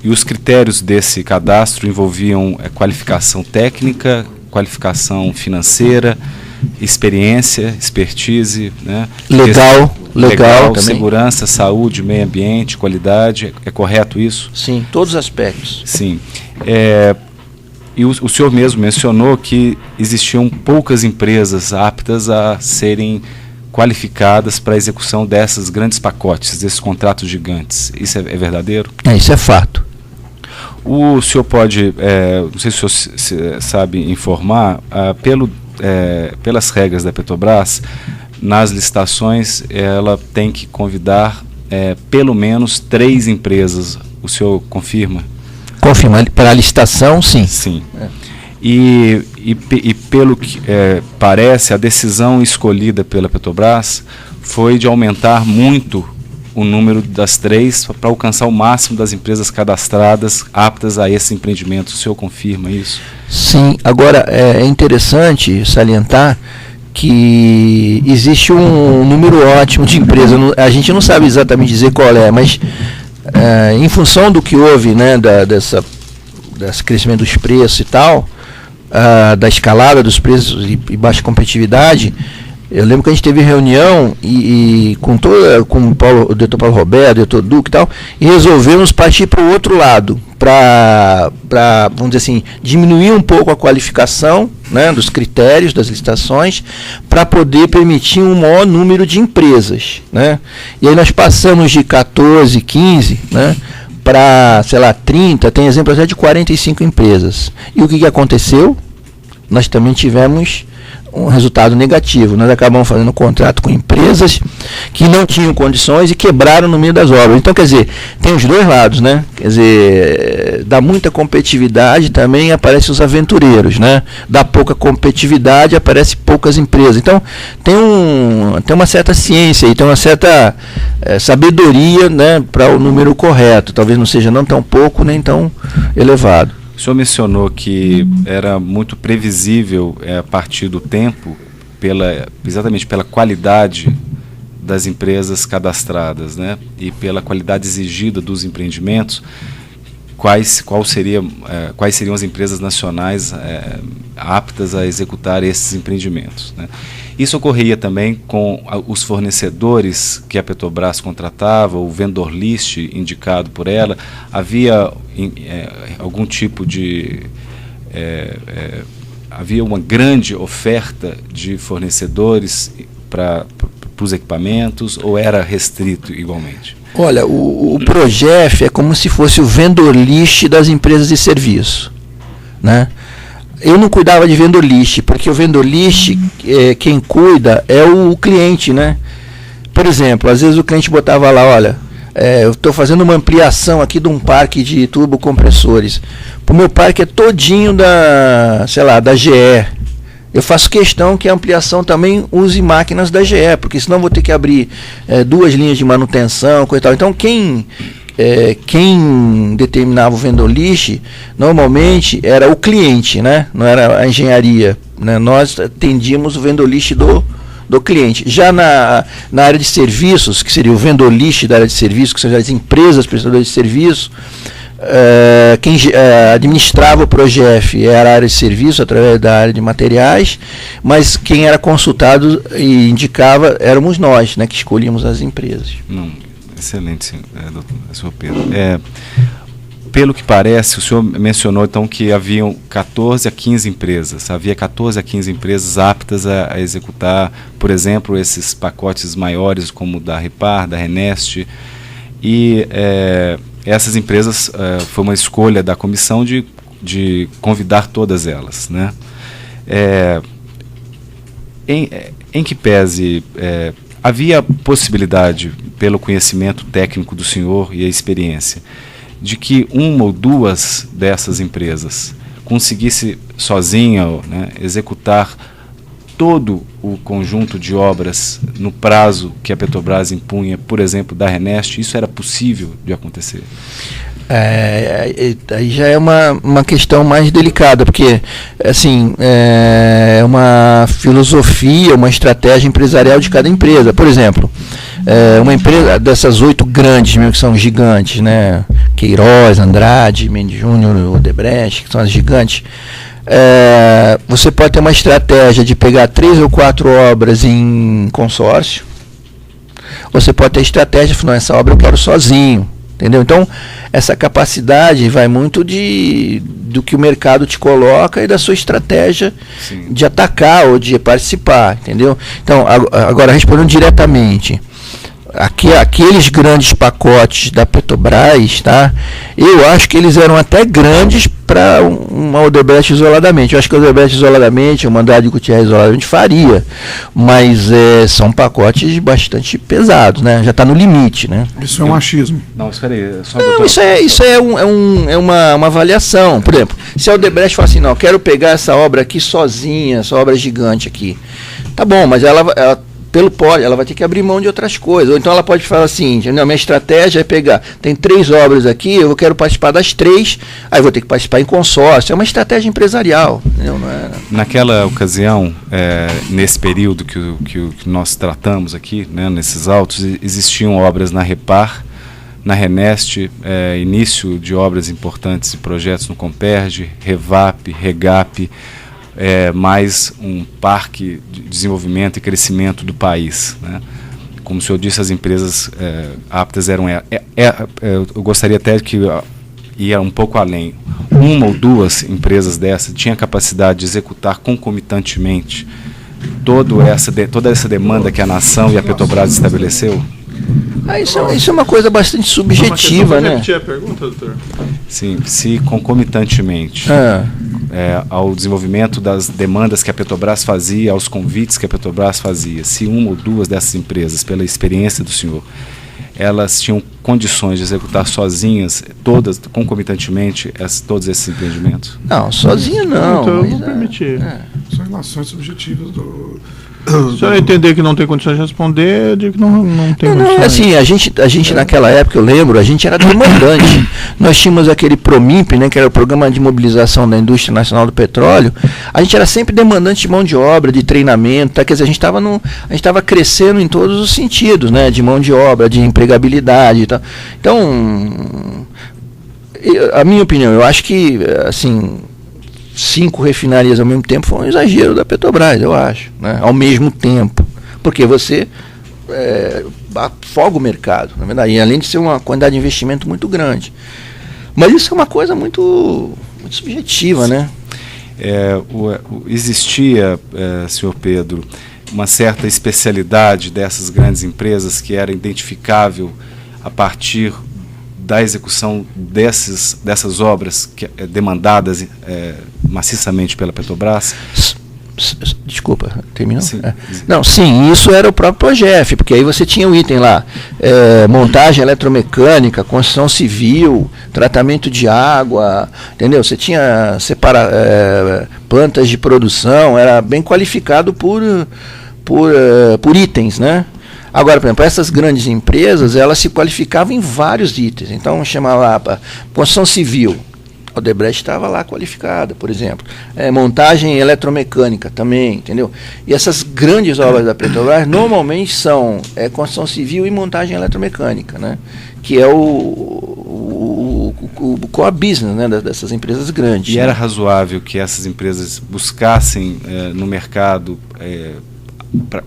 E os critérios desse cadastro envolviam qualificação técnica, qualificação financeira, experiência, expertise, né? Legal também. Segurança, saúde, meio ambiente, qualidade. É correto isso? Sim, todos os aspectos. Sim. E o senhor mesmo mencionou que existiam poucas empresas aptas a serem qualificadas para a execução desses grandes pacotes, desses contratos gigantes. Isso é verdadeiro? Isso é fato. O senhor pode, não sei se o senhor sabe informar, pelas regras da Petrobras, nas licitações ela tem que convidar pelo menos 3 empresas. O senhor confirma? Confirma. Para a licitação, sim. Sim. E pelo que parece, a decisão escolhida pela Petrobras foi de aumentar muito o número das 3 para alcançar o máximo das empresas cadastradas aptas a esse empreendimento. O senhor confirma isso? Sim. Agora, é interessante salientar que existe um número ótimo de empresas. A gente não sabe exatamente dizer qual é, mas em função do que houve, né, desse crescimento dos preços e tal, da escalada dos preços e baixa competitividade, eu lembro que a gente teve reunião com o doutor Paulo Roberto, o doutor Duque e tal, e resolvemos partir para o outro lado, para, vamos dizer assim, diminuir um pouco a qualificação, né, dos critérios das licitações, para poder permitir um maior número de empresas, né? E aí nós passamos de 14, 15, né, para, sei lá, 30, tem exemplo até de 45 empresas. E o que aconteceu? Nós também tivemos um resultado negativo. Nós acabamos fazendo um contrato com empresas que não tinham condições e quebraram no meio das obras. Então, quer dizer, tem os dois lados, né? Quer dizer, dá muita competitividade, também aparecem os aventureiros, né? Dá pouca competitividade, aparecem poucas empresas. Então, tem uma certa ciência e tem uma certa sabedoria, né, para o número correto. Talvez não seja não tão pouco, nem tão elevado. O senhor mencionou que era muito previsível, a partir do tempo, exatamente pela qualidade das empresas cadastradas, né, e pela qualidade exigida dos empreendimentos, quais seriam as empresas nacionais aptas a executar esses empreendimentos, né? Isso ocorria também com os fornecedores que a Petrobras contratava, o vendor list indicado por ela. Havia algum tipo de... havia uma grande oferta de fornecedores para os equipamentos, ou era restrito igualmente? Olha, o Progef é como se fosse o vendor list das empresas de serviço, né? Eu não cuidava de vendor list, porque o vendor list, quem cuida é o cliente, né? Por exemplo, às vezes o cliente botava lá, olha, eu estou fazendo uma ampliação aqui de um parque de turbocompressores. O meu parque é todinho da GE. Eu faço questão que a ampliação também use máquinas da GE, porque senão vou ter que abrir 2 linhas de manutenção, coisa e tal. Então, quem determinava o vendor list normalmente era o cliente, né? Não era a engenharia, né? Nós atendíamos o vendor list do cliente. Já na área de serviços, que seria o vendor list da área de serviços, que são as empresas prestadoras de serviço, quem administrava o Progef era a área de serviço através da área de materiais, mas quem era consultado e indicava éramos nós, né, que escolhíamos as empresas. Excelente, senhor Pedro. Pelo que parece, o senhor mencionou então que haviam 14 a 15 empresas. Havia 14 a 15 empresas aptas a executar, por exemplo, esses pacotes maiores como o da Repar, da Renest. E essas empresas, foi uma escolha da comissão de convidar todas elas, né? Em que pese... havia possibilidade, pelo conhecimento técnico do senhor e a experiência, de que uma ou duas dessas empresas conseguisse sozinha, né, executar todo o conjunto de obras no prazo que a Petrobras impunha, por exemplo, da Renest? Isso era possível de acontecer? Aí já é uma questão mais delicada, porque assim, é uma filosofia, uma estratégia empresarial de cada empresa. Por exemplo, uma empresa dessas 8 grandes, mesmo que são gigantes, né, Queiroz, Andrade, Mendes Júnior, Odebrecht, que são as gigantes, você pode ter uma estratégia de pegar 3 ou 4 obras em consórcio. Você pode ter estratégia de falar, essa obra eu quero sozinho. Entendeu? Então, essa capacidade vai muito do que o mercado te coloca e da sua estratégia de atacar ou de participar, entendeu? Então, agora respondendo diretamente, aqueles grandes pacotes da Petrobras, tá? Eu acho que eles eram até grandes para uma Odebrecht isoladamente. Eu acho que a Odebrecht isoladamente, o Andrade Gutierrez isoladamente faria, mas são pacotes bastante pesados, né? Já está no limite, né? Isso é um achismo. Não, espera aí. Não, isso é uma avaliação. Por exemplo, se a Odebrecht fala assim, não, eu quero pegar essa obra aqui sozinha, essa obra gigante aqui. Tá bom, mas ela ela vai ter que abrir mão de outras coisas. Ou então ela pode falar assim, não, minha estratégia é pegar, tem 3 obras aqui, eu quero participar das 3, aí vou ter que participar em consórcio. É uma estratégia empresarial. Não é... Naquela ocasião, nesse período que nós tratamos aqui, né, nesses autos, existiam obras na Repar, na Renest, início de obras importantes e projetos no Comperge, Revap, Regap, mais um parque de desenvolvimento e crescimento do país, né? Como o senhor disse, as empresas aptas eram... eu gostaria até que ia um pouco além. 1 ou 2 empresas dessas tinham a capacidade de executar concomitantemente toda essa demanda que a nação e a Petrobras estabeleceu? Isso é uma coisa bastante subjetiva, né? Repetir a pergunta, doutor? Sim, se concomitantemente ao desenvolvimento das demandas que a Petrobras fazia, aos convites que a Petrobras fazia, se 1 ou 2 dessas empresas, pela experiência do senhor, elas tinham condições de executar sozinhas, todas, concomitantemente, todos esses empreendimentos? Não, sozinha não. Então eu vou permitir. São relações subjetivas do... Se eu entender que não tem condições de responder, eu digo que não tem condições. Assim, a gente naquela época, eu lembro, a gente era demandante. Nós tínhamos aquele PROMIMP, né, que era o Programa de Mobilização da Indústria Nacional do Petróleo. A gente era sempre demandante de mão de obra, de treinamento, tá? Quer dizer, a gente estava crescendo em todos os sentidos, né, de mão de obra, de empregabilidade e tal. Então, a minha opinião, eu acho que, assim... 5 refinarias ao mesmo tempo foi um exagero da Petrobras, eu acho, né? Ao mesmo tempo, porque você afoga o mercado, na verdade, e além de ser uma quantidade de investimento muito grande. Mas isso é uma coisa muito subjetiva, né? Existia, senhor Pedro, uma certa especialidade dessas grandes empresas que era identificável a partir da execução dessas obras demandadas maciçamente pela Petrobras? Desculpa, terminou? Sim. Não, sim, isso era o próprio Progef, porque aí você tinha o item lá, montagem eletromecânica, construção civil, tratamento de água, entendeu? Você tinha plantas de produção, era bem qualificado por itens, né? Agora, por exemplo, essas grandes empresas, elas se qualificavam em vários itens. Então, chama lá, construção civil, a Odebrecht estava lá qualificada, por exemplo. Montagem eletromecânica também, entendeu? E essas grandes obras da Petrobras, normalmente são construção civil e montagem eletromecânica, né? Que é o core business, né, dessas empresas grandes. E era razoável que essas empresas buscassem no mercado...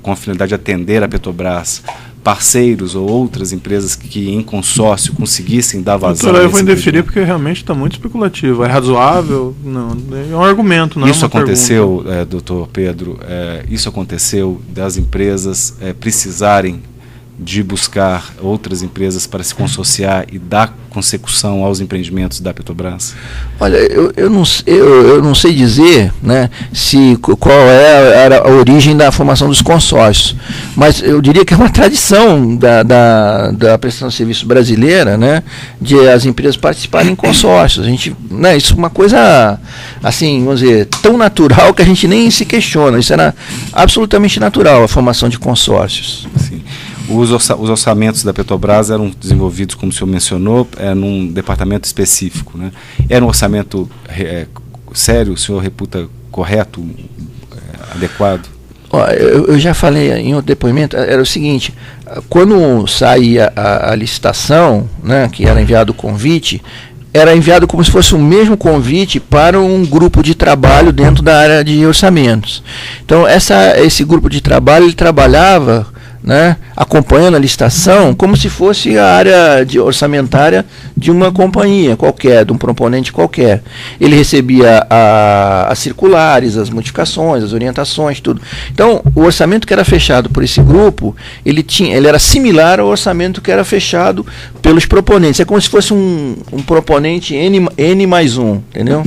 com a finalidade de atender a Petrobras, parceiros ou outras empresas que em consórcio conseguissem dar vazão. Doutor, eu vou indeferir porque realmente está muito especulativo. É razoável? Não, é um argumento, não isso é uma aconteceu, doutor Pedro, isso aconteceu das empresas precisarem de buscar outras empresas para se consorciar e dar consecução aos empreendimentos da Petrobras? Olha, eu não sei dizer, né, qual era a origem da formação dos consórcios, mas eu diria que é uma tradição da prestação de serviço brasileira, né, de as empresas participarem em consórcios. A gente, né, isso é uma coisa, assim, vamos dizer, tão natural que a gente nem se questiona. Isso era absolutamente natural, a formação de consórcios. Sim. Os orçamentos da Petrobras eram desenvolvidos, como o senhor mencionou, num departamento específico, né? Era um orçamento sério, o senhor reputa correto, adequado? Ó, eu já falei em outro depoimento, era o seguinte, quando saía a licitação, né, que era enviado o convite, era enviado como se fosse o mesmo convite para um grupo de trabalho dentro da área de orçamentos. Então, esse grupo de trabalho, ele trabalhava, né, acompanhando a licitação como se fosse a área orçamentária de uma companhia qualquer, de um proponente qualquer. Ele recebia as circulares, as modificações, as orientações, tudo. Então, o orçamento que era fechado por esse grupo, ele era similar ao orçamento que era fechado pelos proponentes. É como se fosse um proponente N mais 1, entendeu?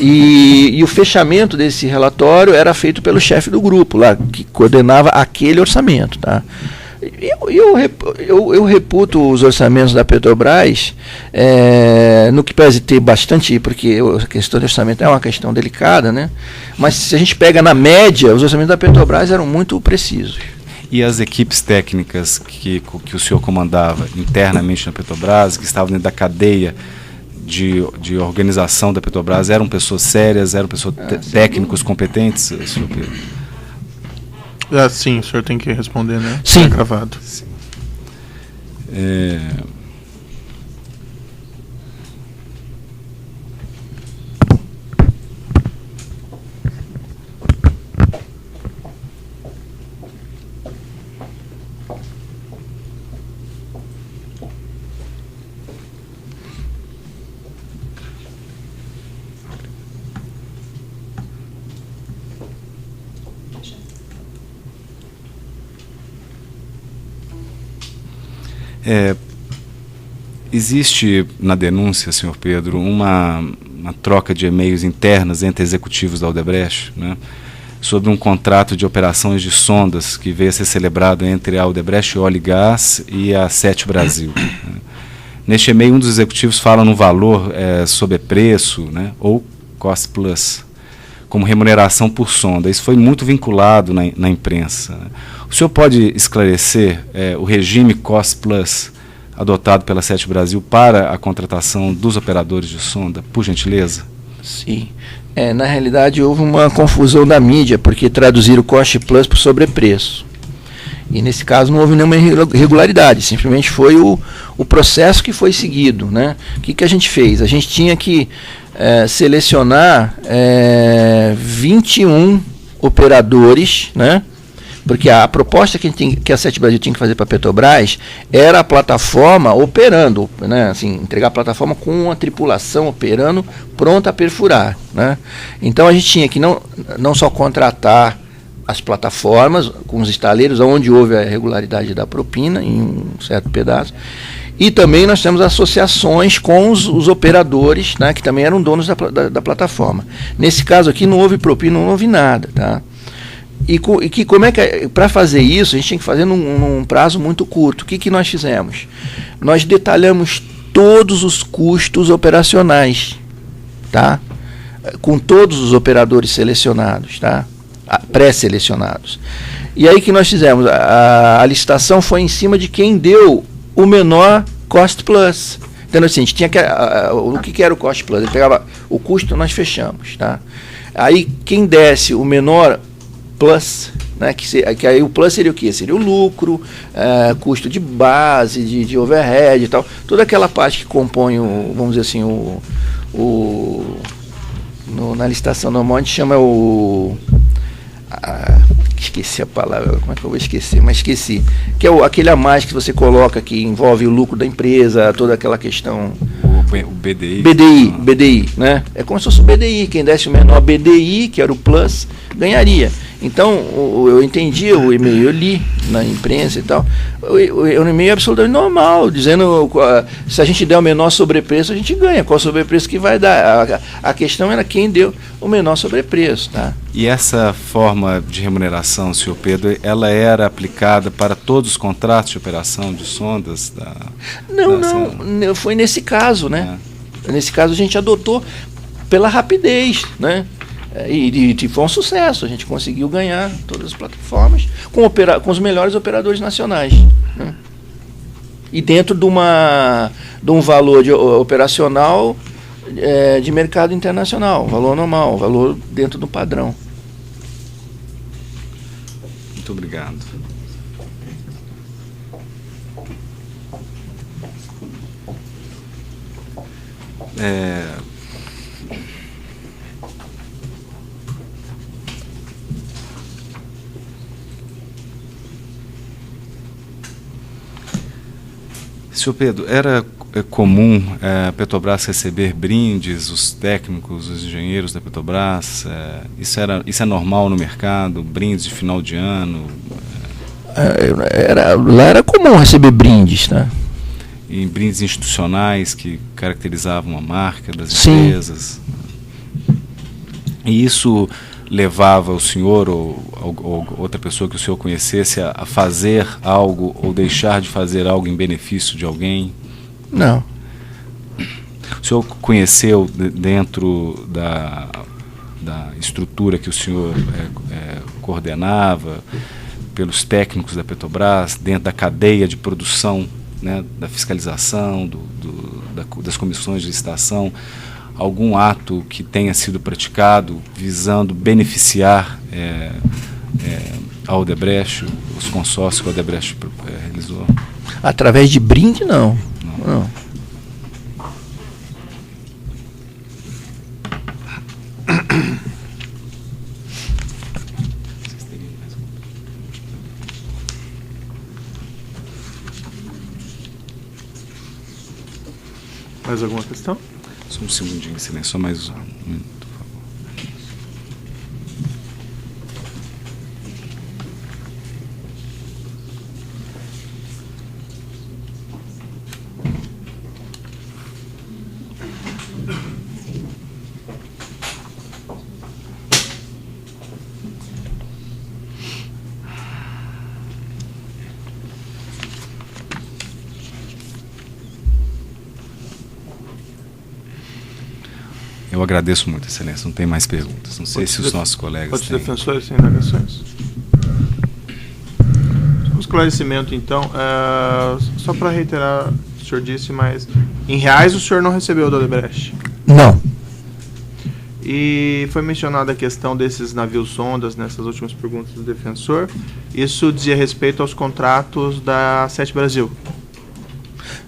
E o fechamento desse relatório era feito pelo chefe do grupo lá, que coordenava aquele orçamento. Tá? Eu reputo os orçamentos da Petrobras, no que pese ter bastante, porque a questão de orçamento é uma questão delicada, né? Mas se a gente pega na média, os orçamentos da Petrobras eram muito precisos. E as equipes técnicas que o senhor comandava internamente na Petrobras, que estavam dentro da cadeia de organização da Petrobras, eram pessoas sérias, eram pessoas técnicos competentes, senhor Pedro? Sim, o senhor tem que responder, né? Sim. Tá gravado. Sim. Existe na denúncia, senhor Pedro, uma troca de e-mails internas entre executivos da Odebrecht, né, sobre um contrato de operações de sondas que veio a ser celebrado entre a Odebrecht Óleo e Gás e a Sete Brasil. Né. Neste e-mail, um dos executivos fala no valor sobrepreço, né, ou cost plus, como remuneração por sonda. Isso foi muito vinculado na imprensa. O senhor pode esclarecer o regime cost plus adotado pela Sete Brasil para a contratação dos operadores de sonda, por gentileza? Sim. Na realidade, houve uma confusão da mídia, porque traduziram o cost plus por sobrepreço. E nesse caso não houve nenhuma irregularidade, simplesmente foi o processo que foi seguido. Né? O que a gente fez? A gente tinha que selecionar 21 operadores, né? Porque a proposta que a Sete Brasil tinha que fazer para a Petrobras era a plataforma operando, né? Assim, entregar a plataforma com uma tripulação operando, pronta a perfurar. Né? Então a gente tinha que não só contratar as plataformas com os estaleiros, onde houve a irregularidade da propina, em um certo pedaço, e também nós temos associações com os operadores, né, que também eram donos da plataforma. Nesse caso aqui não houve propina, não houve nada. Tá? E como é que, para fazer isso, a gente tinha que fazer num prazo muito curto. O que nós fizemos? Nós detalhamos todos os custos operacionais, tá? Com todos os operadores selecionados, tá? Pré-selecionados. E aí que nós fizemos? A licitação foi em cima de quem deu o menor cost plus. Então, assim, a gente tinha o que era o cost plus? Ele pegava o custo, nós fechamos, tá? Aí quem desse o menor plus, né, que aí o plus seria o quê? Seria o lucro, custo de base, de overhead e tal, toda aquela parte que compõe vamos dizer assim, na licitação normal a gente chama esqueci a palavra, como é que eu vou esquecer? Mas esqueci, que é aquele a mais que você coloca, que envolve o lucro da empresa, toda aquela questão. O BDI. BDI, né? É como se fosse o BDI, quem desse o menor BDI, que era o plus, ganharia. Então, eu entendi o e-mail, eu li na imprensa e tal, o e-mail é absolutamente normal, dizendo se a gente der o menor sobrepreço, a gente ganha, qual sobrepreço que vai dar. A questão era quem deu o menor sobrepreço. Tá? E essa forma de remuneração, senhor Pedro, ela era aplicada para todos os contratos de operação de sondas? Não, foi nesse caso, né? Nesse caso a gente adotou pela rapidez, né? E foi um sucesso, a gente conseguiu ganhar todas as plataformas com os melhores operadores nacionais. Né? E dentro de um valor operacional de mercado internacional, valor normal, valor dentro do padrão. Muito obrigado. Senhor Pedro, era comum a Petrobras receber brindes, os técnicos, os engenheiros da Petrobras? Isso é normal no mercado? Brindes de final de ano? Lá era comum receber brindes, tá? Em brindes institucionais que caracterizavam a marca das Sim. empresas? E isso levava o senhor ou outra pessoa que o senhor conhecesse a fazer algo ou deixar de fazer algo em benefício de alguém? Não. O senhor conheceu dentro da estrutura que o senhor coordenava, pelos técnicos da Petrobras, dentro da cadeia de produção, né, da fiscalização, das comissões de licitação, algum ato que tenha sido praticado visando beneficiar a Odebrecht, os consórcios que a Odebrecht realizou? Através de brinde, não. Não. Mais alguma questão? Só um segundinho de silêncio, só mais um minuto, por favor. Eu agradeço muito, Excelência. Não tem mais perguntas. Não sei se os nossos colegas Outros têm. defensores têm indagações? Um esclarecimento, então. Só para reiterar, o senhor disse, mas em reais o senhor não recebeu da Odebrecht? Não. E foi mencionada a questão desses navios sondas nessas últimas perguntas do defensor. Isso dizia respeito aos contratos da Sete Brasil?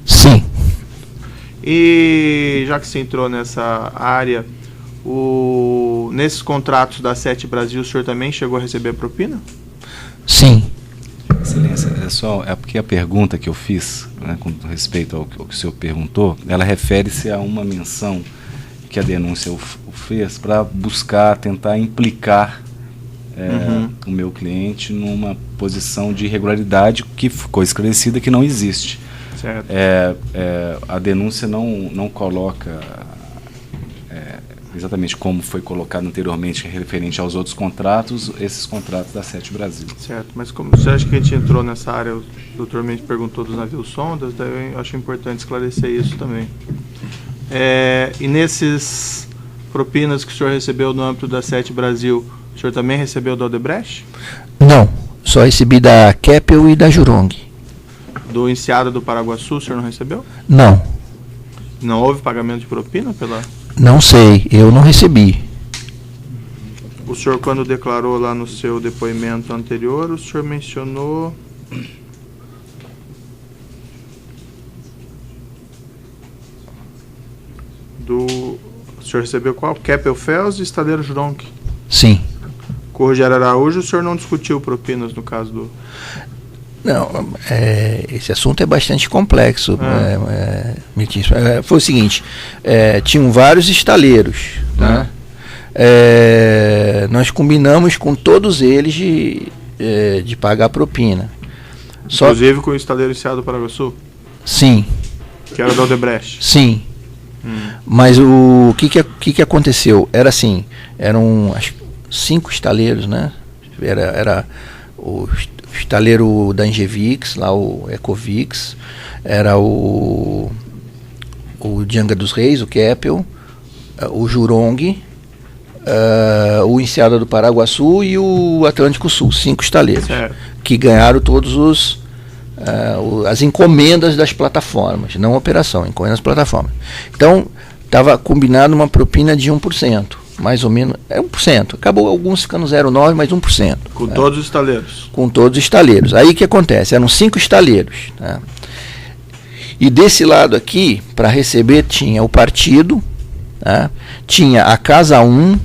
Sim. E já que você entrou nessa área, nesses contratos da Sete Brasil, o senhor também chegou a receber propina? Sim. Excelência, é porque a pergunta que eu fiz, né, com respeito ao que o senhor perguntou, ela refere-se a uma menção que a denúncia fez para buscar, tentar implicar o meu cliente numa posição de irregularidade que ficou esclarecida que não existe. Certo. A denúncia não coloca exatamente como foi colocado anteriormente referente aos outros contratos, esses contratos da Sete Brasil. Certo, mas como você acha que a gente entrou nessa área, o doutor Mendes perguntou dos navios sondas, daí eu acho importante esclarecer isso também. E nesses propinas que o senhor recebeu no âmbito da Sete Brasil, o senhor também recebeu da Odebrecht? Não, só recebi da Keppel e da Jurong. Do Enseada do Paraguaçu, o senhor não recebeu? Não. Não houve pagamento de propina pela... Não sei, eu não recebi. O senhor, quando declarou lá no seu depoimento anterior, o senhor mencionou... O senhor recebeu qual? Keppel FELS e Estaleiro Jurong? Sim. Corrugero Araújo, o senhor não discutiu propinas no caso do... Não, esse assunto é bastante complexo. Foi o seguinte, tinham vários estaleiros, né? Nós combinamos com todos eles de pagar propina. Inclusive com o estaleiro Enseada do Paraguaçu? Sim. Que era da Odebrecht? Sim. Mas o que aconteceu? Era assim, eram acho, 5 estaleiros, né? Era o estaleiro da Engevix, lá o Ecovix, era o Dianga dos Reis, o Keppel, o Jurong, o Enseada do Paraguaçu e o Atlântico Sul, 5 estaleiros, certo, que ganharam todos as encomendas das plataformas, não a operação, encomendas das plataformas. Então, estava combinado uma propina de 1%, mais ou menos, 1%. Acabou alguns ficando 0,9%, mas 1%. Com todos os estaleiros? Com todos os estaleiros. Aí o que acontece? Eram 5 estaleiros. Tá? E desse lado aqui, para receber, tinha o partido, tá? Tinha a Casa 1,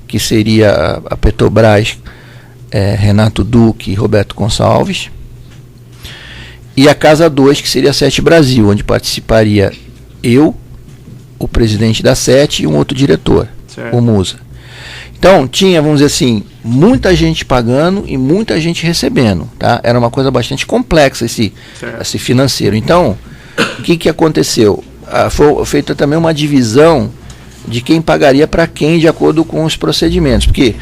que seria a Petrobras, Renato Duque e Roberto Gonçalves, e a Casa 2, que seria a Sete Brasil, onde participaria eu, o presidente da Sete e um outro diretor, certo. O Musa. Então, tinha, vamos dizer assim, muita gente pagando e muita gente recebendo. Tá? Era uma coisa bastante complexa esse financeiro. Então, o que aconteceu? Foi feita também uma divisão de quem pagaria para quem, de acordo com os procedimentos. Porque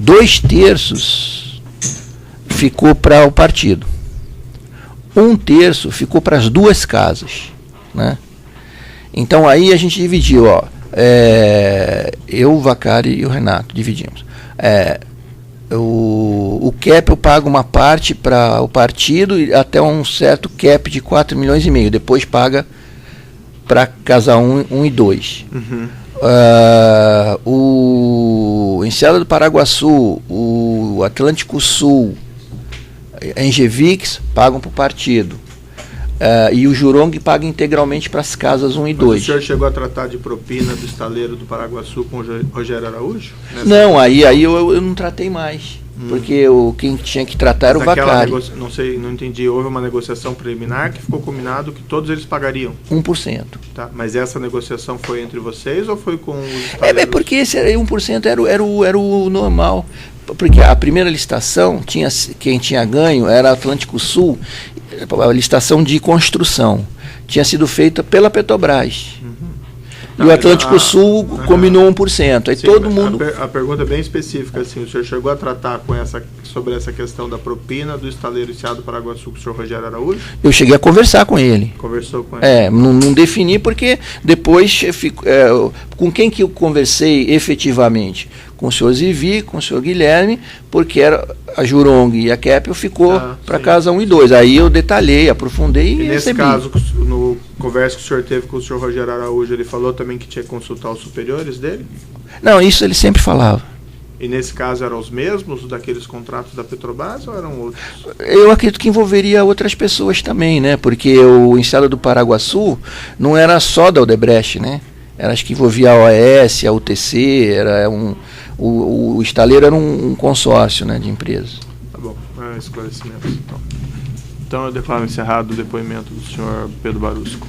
2/3 ficou para o partido. 1/3 ficou para as duas casas. Né? Então aí a gente dividiu, eu, o Vacari e o Renato dividimos. O cap eu pago uma parte para o partido e até um certo cap de 4,5 milhões, depois paga para Casa 1 e 2. Uhum. O Enseada do Paraguaçu, o Atlântico Sul, a Engevix pagam para o partido. E o Jurong paga integralmente para as casas 1 e 2. O senhor chegou a tratar de propina do estaleiro do Paraguaçu com o Rogério Araújo? Não, aí eu não tratei mais. Porque quem tinha que tratar era o Vacari. Não entendi. Houve uma negociação preliminar que ficou combinado que todos eles pagariam? 1%. Tá, mas essa negociação foi entre vocês ou foi com os estaleiros? Porque esse 1% era o normal. Porque a primeira licitação, quem tinha ganho era Atlântico Sul, a licitação de construção. Tinha sido feita pela Petrobras. E o Atlântico Sul combinou 1%. Aí sim, todo mundo. A pergunta é bem específica, assim, o senhor chegou a tratar sobre essa questão da propina do estaleiro Enseada do Paraguaçu com o senhor Rogério Araújo? Eu cheguei a conversar com ele. Conversou com ele? Não defini porque depois com quem que eu conversei efetivamente? Com o senhor Zivi, com o senhor Guilherme, porque era a Jurong e a Keppel ficou para Casa 1 e 2. Aí eu detalhei, aprofundei e nesse recebi. caso, no conversa que o senhor teve com o senhor Rogério Araújo, ele falou também que tinha que consultar os superiores dele? Não, isso ele sempre falava. E nesse caso eram os mesmos daqueles contratos da Petrobras ou eram outros? Eu acredito que envolveria outras pessoas também, né? Porque o Enseada do Paraguaçu não era só da Odebrecht, né? Acho que envolvia a OAS, a UTC, o estaleiro era um consórcio, né, de empresas. Tá bom, esclarecimento. Então eu declaro encerrado o depoimento do senhor Pedro Barusco.